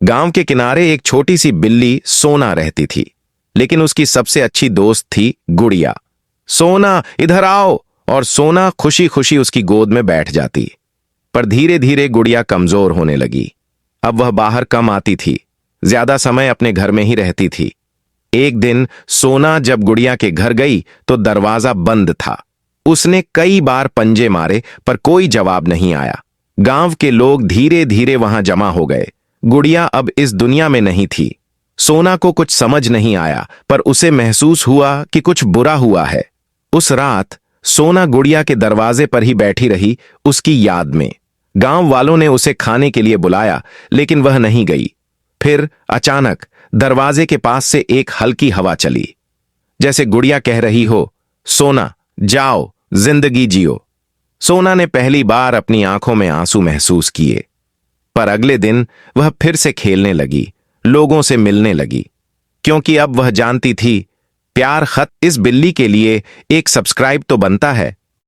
गांव के किनारे एक छोटी सी बिल्ली सोना रहती थी, लेकिन उसकी सबसे अच्छी दोस्त थी गुड़िया। सोना इधर आओ, और सोना खुशी खुशी उसकी गोद में बैठ जाती। पर धीरे धीरे गुड़िया कमजोर होने लगी। अब वह बाहर कम आती थी, ज्यादा समय अपने घर में ही रहती थी। एक दिन सोना जब गुड़िया के घर गई तो दरवाजा बंद था। उसने कई बार पंजे मारे पर कोई जवाब नहीं आया। गांव के लोग धीरे धीरे वहां जमा हो गए। गुड़िया अब इस दुनिया में नहीं थी। सोना को कुछ समझ नहीं आया, पर उसे महसूस हुआ कि कुछ बुरा हुआ है। उस रात सोना गुड़िया के दरवाजे पर ही बैठी रही, उसकी याद में। गांव वालों ने उसे खाने के लिए बुलाया, लेकिन वह नहीं गई। फिर अचानक दरवाजे के पास से एक हल्की हवा चली, जैसे गुड़िया कह रही हो, सोना जाओ, जिंदगी जियो। सोना ने पहली बार अपनी आंखों में आंसू महसूस किए। पर अगले दिन वह फिर से खेलने लगी, लोगों से मिलने लगी, क्योंकि अब वह जानती थी, प्यार खत इस बिल्ली के लिए एक सब्सक्राइब तो बनता है।